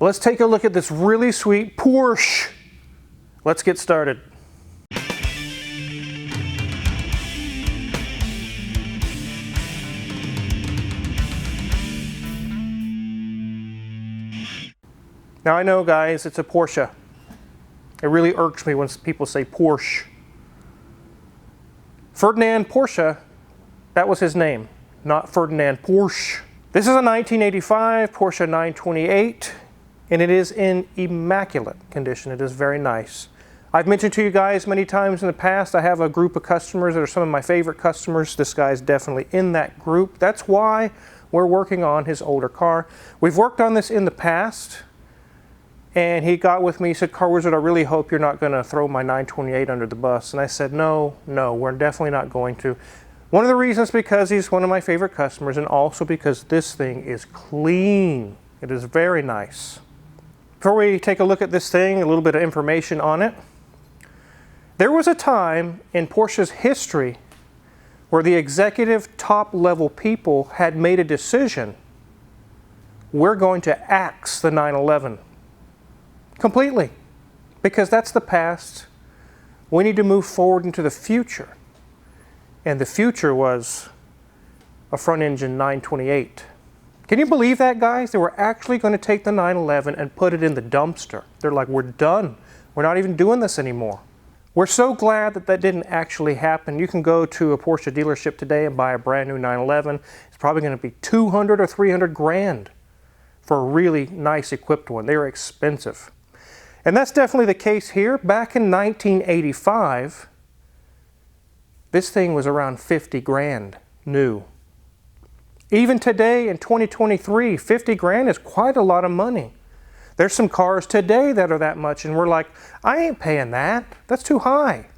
Let's take a look at this really sweet Porsche. Let's get started. Now I know, guys, it's a Porsche. It really irks me when people say Porsche. Ferdinand Porsche, that was his name, not Ferdinand Porsche. This is a 1985 Porsche 928, and it is in immaculate condition. It is very nice. I've mentioned to you guys many times in the past, I have a group of customers that are some of my favorite customers. This guy's definitely in that group. That's why we're working on his older car. We've worked on this in the past, and he got with me, he said, Car Wizard, I really hope you're not going to throw my 928 under the bus. And I said, no, we're definitely not going to. One of the reasons because he's one of my favorite customers, and also because this thing is clean. It is very nice. Before we take a look at this thing, a little bit of information on it. There was a time in Porsche's history where the executive top level people had made a decision. We're going to axe the 911 completely, because that's the past. We need to move forward into the future. And the future was a front engine 928. Can you believe that, guys? They were actually going to take the 911 and put it in the dumpster. They're like, we're done. We're not even doing this anymore. We're so glad that that didn't actually happen. You can go to a Porsche dealership today and buy a brand new 911. It's probably going to be 200 or 300 grand for a really nice equipped one. They are expensive. And that's definitely the case here. Back in 1985, this thing was around 50 grand new. Even today in 2023, 50 grand is quite a lot of money. There's some cars today that are that much, and we're like, I ain't paying that. That's too high.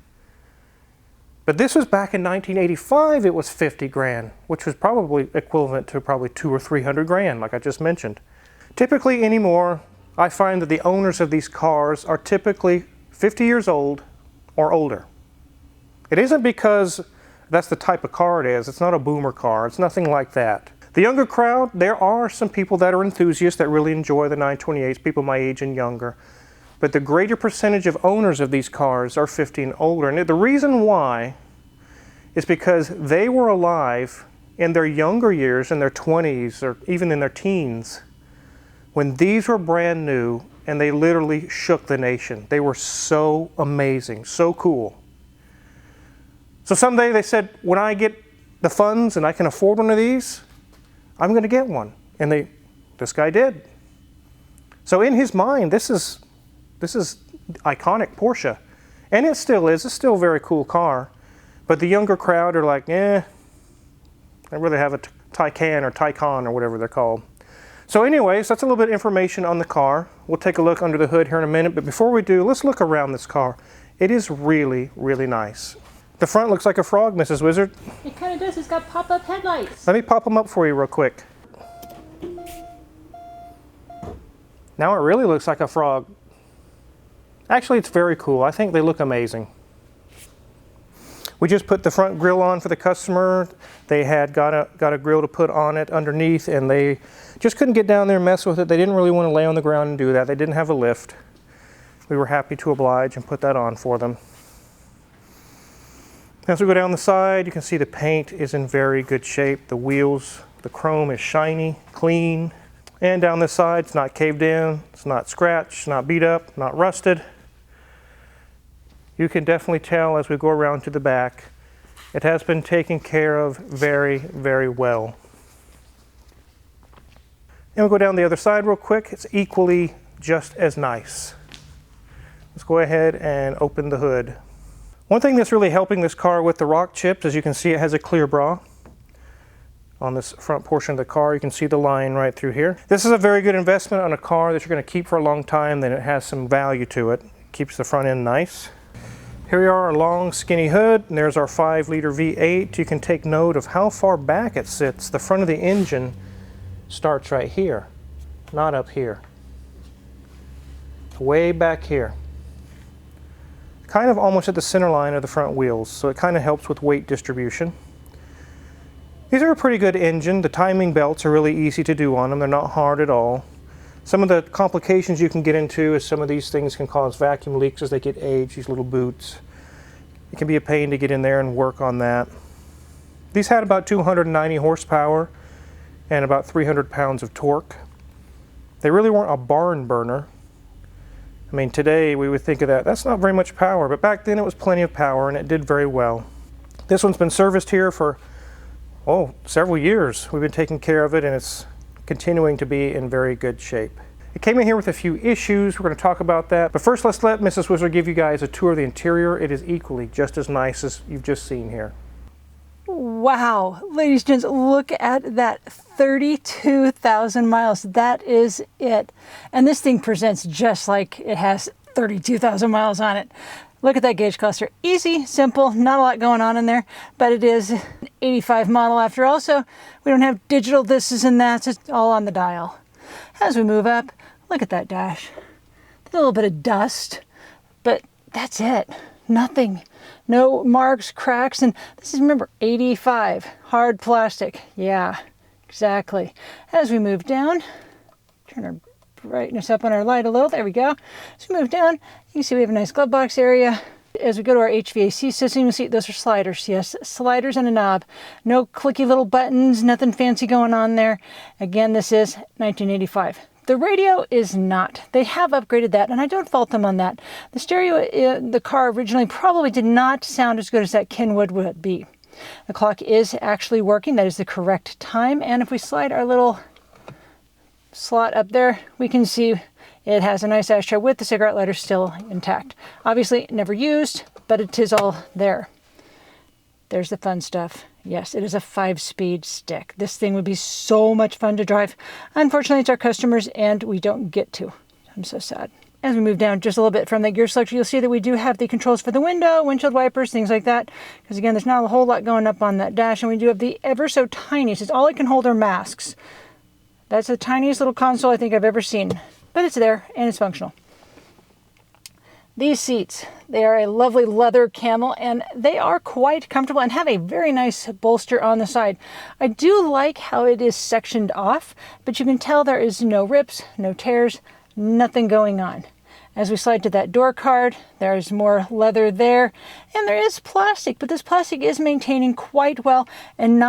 But this was back in 1985, it was 50 grand, which was probably equivalent to probably 200 or 300 grand, like I just mentioned. Typically anymore, I find that the owners of these cars are typically 50 years old or older. It isn't because that's the type of car it is. It's not a boomer car. It's nothing like that. The younger crowd, there are some people that are enthusiasts that really enjoy the 928s, people my age and younger. But the greater percentage of owners of these cars are 50 and older. And the reason why is because they were alive in their younger years, in their 20s or even in their teens, when these were brand new and they literally shook the nation. They were so amazing, so cool. So someday they said, when I get the funds and I can afford one of these, I'm going to get one. And this guy did. So in his mind, this is iconic Porsche. And it still is. It's still a very cool car. But the younger crowd are like, I'd rather have a Taycan or Taycan or whatever they're called. So anyways, that's a little bit of information on the car. We'll take a look under the hood here in a minute. But before we do, let's look around this car. It is really, really nice. The front looks like a frog, Mrs. Wizard. It kind of does. It's got pop-up headlights. Let me pop them up for you real quick. Now it really looks like a frog. Actually, it's very cool. I think they look amazing. We just put the front grille on for the customer. They had got a grill to put on it underneath, and they just couldn't get down there and mess with it. They didn't really want to lay on the ground and do that. They didn't have a lift. We were happy to oblige and put that on for them. As we go down the side, you can see the paint is in very good shape. The wheels, the chrome is shiny, clean. And down this side, it's not caved in, it's not scratched, not beat up, not rusted. You can definitely tell as we go around to the back, it has been taken care of very, very well. And we'll go down the other side real quick. It's equally just as nice. Let's go ahead and open the hood. One thing that's really helping this car with the rock chips, as you can see, it has a clear bra. On this front portion of the car, you can see the line right through here. This is a very good investment on a car that you're going to keep for a long time, then it has some value to it. Keeps the front end nice. Here we are, our long skinny hood, and there's our 5-liter V8. You can take note of how far back it sits. The front of the engine starts right here, not up here. Way back here. Kind of almost at the center line of the front wheels, so it kind of helps with weight distribution. These are a pretty good engine. The timing belts are really easy to do on them. They're not hard at all. Some of the complications you can get into is some of these things can cause vacuum leaks as they get aged, these little boots. It can be a pain to get in there and work on that. These had about 290 horsepower and about 300 pounds of torque. They really weren't a barn burner. I mean, today we would think of that, that's not very much power, but back then it was plenty of power and it did very well. This one's been serviced here for, several years. We've been taking care of it and it's continuing to be in very good shape. It came in here with a few issues. We're going to talk about that. But first, let's let Mrs. Whistler give you guys a tour of the interior. It is equally just as nice as you've just seen here. Wow, ladies and gents, look at that 32,000 miles. That is it. And this thing presents just like it has 32,000 miles on it. Look at that gauge cluster. Easy, simple, not a lot going on in there, but it is an 85 model after all, so we don't have digital thises and that's, it's all on the dial. As we move up, look at that dash. A little bit of dust, but that's it. Nothing. No marks, cracks, and this is, remember, 85, hard plastic. Yeah, exactly. As we move down, turn our brightness up on our light a little, there we go. As we move down, you can see we have a nice glove box area. As we go to our HVAC system, you'll see those are sliders. Yes, sliders and a knob. No clicky little buttons, nothing fancy going on there. Again, this is 1985. The radio is not. They have upgraded that, and I don't fault them on that. The stereo, the car originally probably did not sound as good as that Kenwood would be. The clock is actually working. That is the correct time. And if we slide our little slot up there, we can see it has a nice ashtray with the cigarette lighter still intact. Obviously, never used, but it is all there. There's the fun stuff. Yes, it is a 5-speed stick. This thing would be so much fun to drive. Unfortunately, it's our customers and we don't get to. I'm so sad. As we move down just a little bit from the gear selector, you'll see that we do have the controls for the window, windshield wipers, things like that. Because again, there's not a whole lot going up on that dash. And we do have the ever so tiniest, it's all it can hold are masks. That's the tiniest little console I think I've ever seen. But it's there and it's functional. These seats, they are a lovely leather camel and they are quite comfortable and have a very nice bolster on the side. I do like how it is sectioned off, but you can tell there is no rips, no tears, nothing going on. As we slide to that door card, there's more leather there, and there is plastic, but this plastic is maintaining quite well and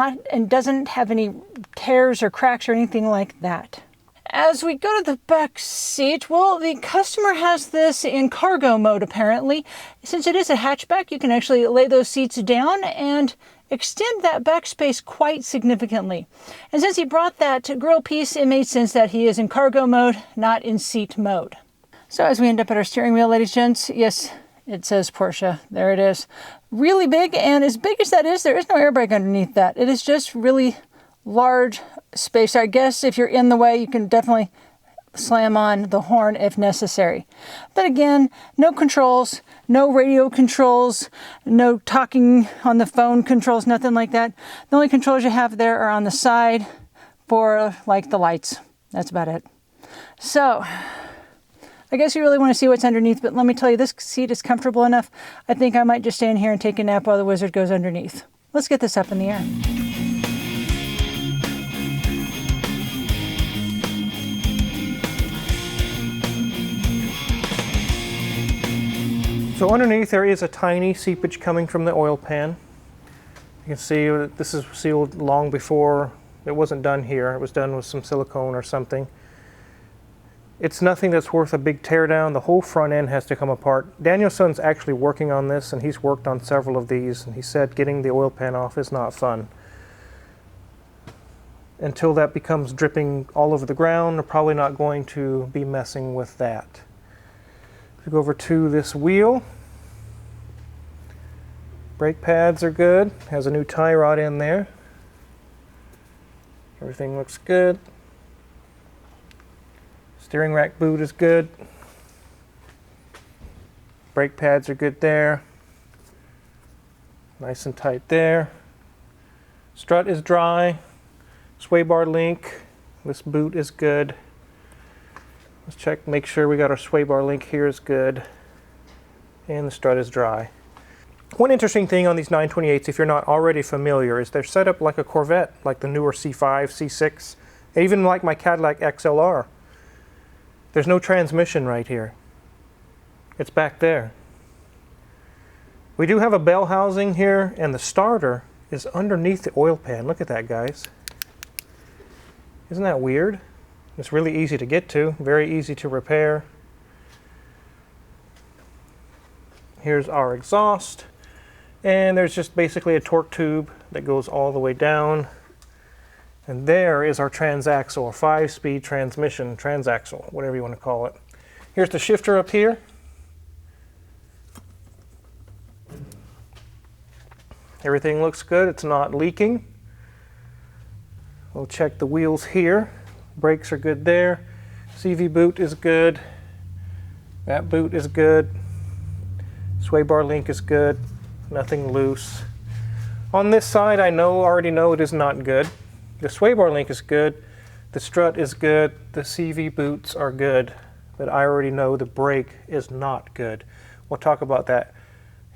doesn't have any tears or cracks or anything like that. As we go to the back seat, well, the customer has this in cargo mode apparently. Since it is a hatchback, you can actually lay those seats down and extend that back space quite significantly. And since he brought that grill piece, it made sense that he is in cargo mode, not in seat mode. So as we end up at our steering wheel, ladies and gents, yes, it says Porsche. There it is. Really big, and as big as that is, there is no airbag underneath that. It is just really large space. I guess if you're in the way, you can definitely slam on the horn if necessary. But again, no controls, no radio controls, no talking on the phone controls, nothing like that. The only controls you have there are on the side for like the lights. That's about it. So I guess you really want to see what's underneath, but let me tell you, this seat is comfortable enough. I think I might just stay in here and take a nap while the wizard goes underneath. Let's get this up in the air. So underneath there is a tiny seepage coming from the oil pan. You can see this is sealed long before. It wasn't done here. It was done with some silicone or something. It's nothing that's worth a big tear down. The whole front end has to come apart. Danielson's actually working on this, and he's worked on several of these, and he said getting the oil pan off is not fun. Until that becomes dripping all over the ground, they're probably not going to be messing with that. We go over to this wheel. Brake pads are good. Has a new tie rod in there. Everything looks good. Steering rack boot is good. Brake pads are good there. Nice and tight there. Strut is dry. Sway bar link. This boot is good. Let's check, make sure we got our sway bar link here is good. And the strut is dry. One interesting thing on these 928s, if you're not already familiar, is they're set up like a Corvette, like the newer C5, C6, and even like my Cadillac XLR. There's no transmission right here. It's back there. We do have a bell housing here, and the starter is underneath the oil pan. Look at that, guys. Isn't that weird? It's really easy to get to, very easy to repair. Here's our exhaust, and there's just basically a torque tube that goes all the way down. And there is our transaxle, or 5-speed transmission, transaxle, whatever you want to call it. Here's the shifter up here. Everything looks good, it's not leaking. We'll check the wheels here. Brakes are good there. CV boot is good. That boot is good. Sway bar link is good. Nothing loose. On this side, I already know it is not good. The sway bar link is good. The strut is good. The CV boots are good. But I already know the brake is not good. We'll talk about that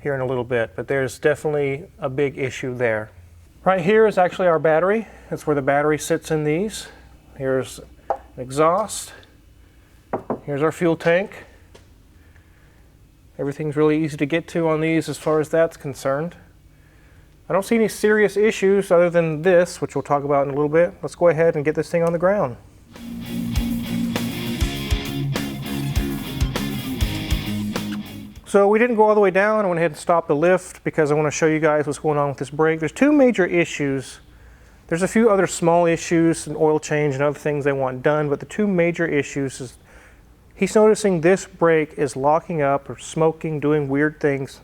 here in a little bit, but there's definitely a big issue there. Right here is actually our battery. That's where the battery sits in these. Here's an exhaust. Here's our fuel tank. Everything's really easy to get to on these as far as that's concerned. I don't see any serious issues other than this, which we'll talk about in a little bit. Let's go ahead and get this thing on the ground. So we didn't go all the way down. I went ahead and stopped the lift because I want to show you guys what's going on with this brake. There's two major issues. There's a few other small issues, an oil change and other things they want done, but the two major issues is he's noticing this brake is locking up or smoking, doing weird things,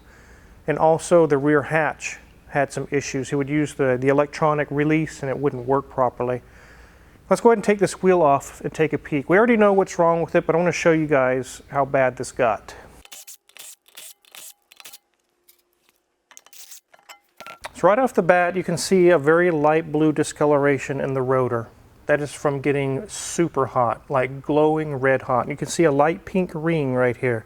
and also the rear hatch had some issues. He would use the electronic release and it wouldn't work properly. Let's go ahead and take this wheel off and take a peek. We already know what's wrong with it, but I want to show you guys how bad this got. So right off the bat, you can see a very light blue discoloration in the rotor. That is from getting super hot, like glowing red hot. You can see a light pink ring right here.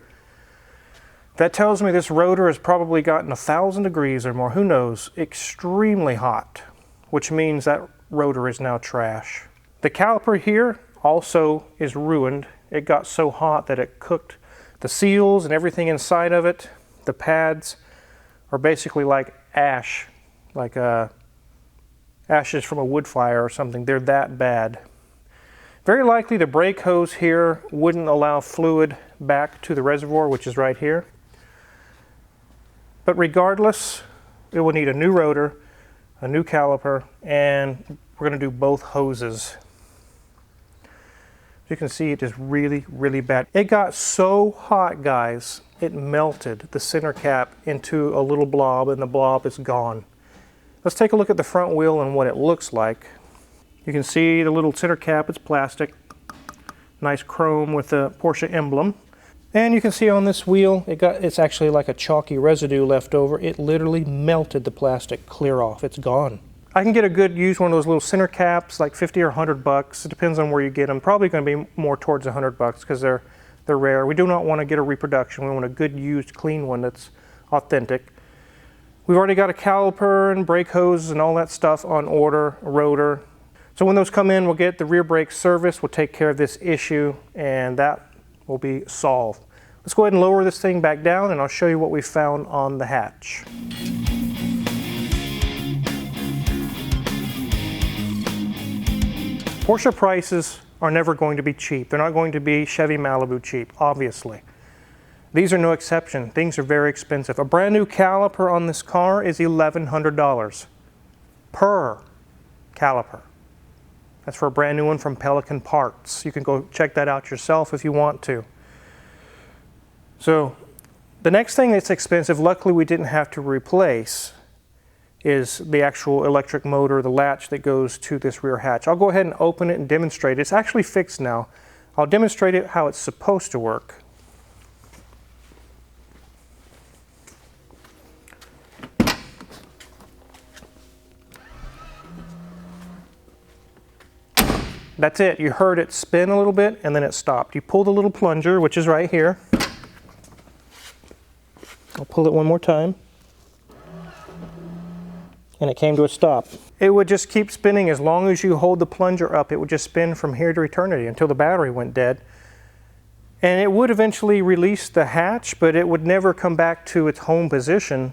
That tells me this rotor has probably gotten 1,000 degrees or more, who knows, extremely hot, which means that rotor is now trash. The caliper here also is ruined. It got so hot that it cooked the seals and everything inside of it. The pads are basically like ash, like ashes from a wood fire or something. They're that bad. Very likely the brake hose here wouldn't allow fluid back to the reservoir, which is right here. But regardless, it will need a new rotor, a new caliper, and we're going to do both hoses. You can see it is really, really bad. It got so hot, guys, it melted the center cap into a little blob, and the blob is gone. Let's take a look at the front wheel and what it looks like. You can see the little center cap, it's plastic. Nice chrome with the Porsche emblem. And you can see on this wheel, it's actually like a chalky residue left over. It literally melted the plastic clear off. It's gone. I can get a good used one of those little center caps, like 50 or 100 bucks. It depends on where you get them. Probably going to be more towards 100 bucks because they're rare. We do not want to get a reproduction. We want a good used clean one that's authentic. We've already got a caliper and brake hoses and all that stuff on order, a rotor. So when those come in, we'll get the rear brake serviced. We'll take care of this issue, and that will be solved. Let's go ahead and lower this thing back down, and I'll show you what we found on the hatch. Porsche prices are never going to be cheap. They're not going to be Chevy Malibu cheap, obviously. These are no exception. Things are very expensive. A brand new caliper on this car is $1,100 per caliper. That's for a brand new one from Pelican Parts. You can go check that out yourself if you want to. So the next thing that's expensive, luckily we didn't have to replace, is the actual electric motor, the latch that goes to this rear hatch. I'll go ahead and open it and demonstrate it. It's actually fixed now. I'll demonstrate it how it's supposed to work. That's it. You heard it spin a little bit and then it stopped. You pull the little plunger, which is right here. I'll pull it one more time. And it came to a stop. It would just keep spinning as long as you hold the plunger up. It would just spin from here to eternity until the battery went dead. And it would eventually release the hatch, but it would never come back to its home position.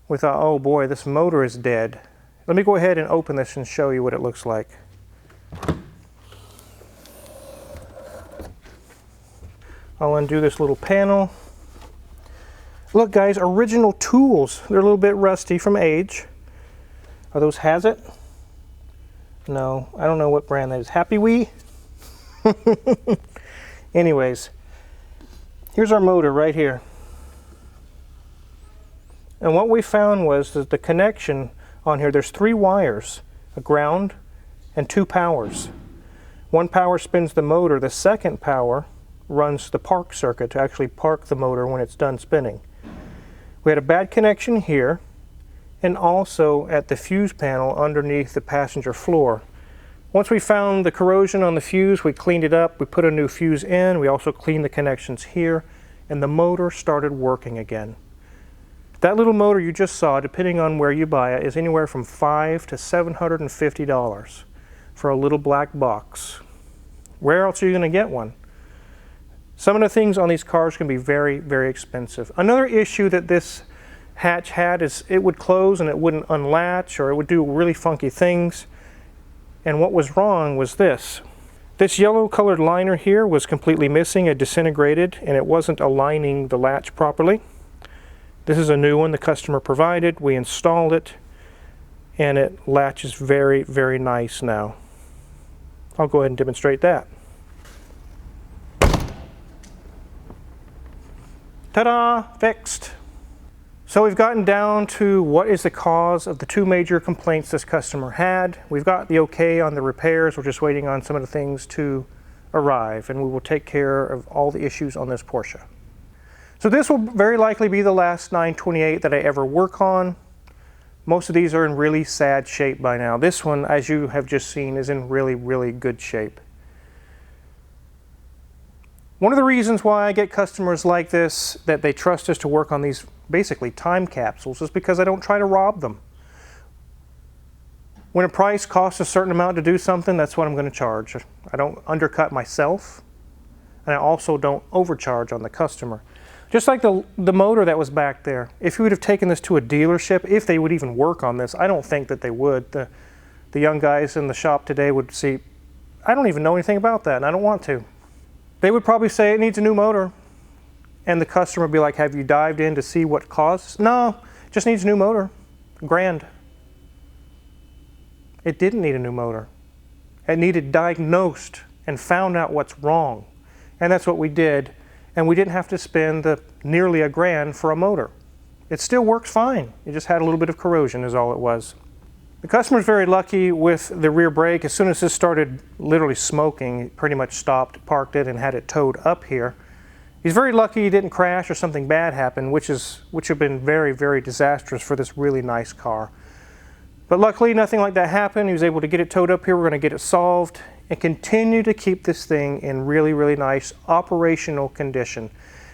We thought, oh boy, this motor is dead. Let me go ahead and open this and show you what it looks like. I'll undo this little panel. Look guys, original tools. They're a little bit rusty from age. Are those Hazit? No, I don't know what brand that is. Happy Wee? Anyways, here's our motor right here. And what we found was that the connection on here, there's 3 wires, a ground and 2 powers. One power spins the motor, the second power runs the park circuit to actually park the motor when it's done spinning. We had a bad connection here and also at the fuse panel underneath the passenger floor. Once we found the corrosion on the fuse, we cleaned it up, we put a new fuse in, we also cleaned the connections here, and the motor started working again. That little motor you just saw, depending on where you buy it, is anywhere from $500 to $750 for a little black box. Where else are you going to get one? Some of the things on these cars can be very, very expensive. Another issue that this hatch had is it would close and it wouldn't unlatch, or it would do really funky things. And what was wrong was this. This yellow colored liner here was completely missing. It disintegrated and it wasn't aligning the latch properly. This is a new one the customer provided. We installed it and it latches very, very nice now. I'll go ahead and demonstrate that. Ta-da! Fixed! So we've gotten down to what is the cause of the 2 major complaints this customer had. We've got the okay on the repairs. We're just waiting on some of the things to arrive, and we will take care of all the issues on this Porsche. So this will very likely be the last 928 that I ever work on. Most of these are in really sad shape by now. This one, as you have just seen, is in really, really good shape. One of the reasons why I get customers like this, that they trust us to work on these basically time capsules, is because I don't try to rob them. When a price costs a certain amount to do something, that's what I'm going to charge. I don't undercut myself, and I also don't overcharge on the customer. Just like the motor that was back there. If you would have taken this to a dealership, if they would even work on this, I don't think that they would. The young guys in the shop today would see, I don't even know anything about that, and I don't want to. They would probably say it needs a new motor. And the customer would be like, have you dived in to see what caused? No, just needs a new motor. $1,000. It didn't need a new motor. It needed diagnosed and found out what's wrong. And that's what we did. And we didn't have to spend nearly $1,000 for a motor. It still works fine. It just had a little bit of corrosion is all it was. The customer's very lucky with the rear brake. As soon as this started literally smoking, he pretty much stopped, parked it, and had it towed up here. He's very lucky he didn't crash or something bad happened, which would have been very, very disastrous for this really nice car. But luckily, nothing like that happened. He was able to get it towed up here. We're going to get it solved and continue to keep this thing in really, really nice operational condition.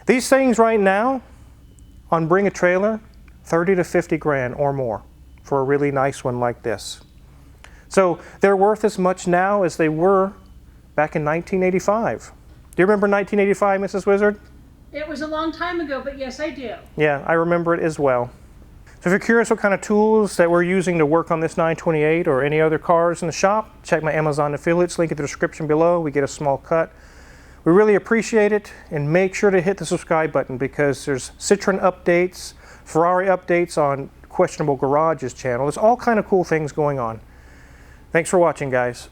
These things right now on Bring a Trailer, 30 to 50 grand or more for a really nice one like this. So they're worth as much now as they were back in 1985. Do you remember 1985, Mrs. Wizard? It was a long time ago, but yes, I do. Yeah, I remember it as well. So if you're curious what kind of tools that we're using to work on this 928 or any other cars in the shop, check my Amazon affiliates link in the description below. We get a small cut. We really appreciate it, and make sure to hit the subscribe button because there's Citroen updates, Ferrari updates on Questionable Garage's channel. There's all kind of cool things going on. Thanks for watching, guys.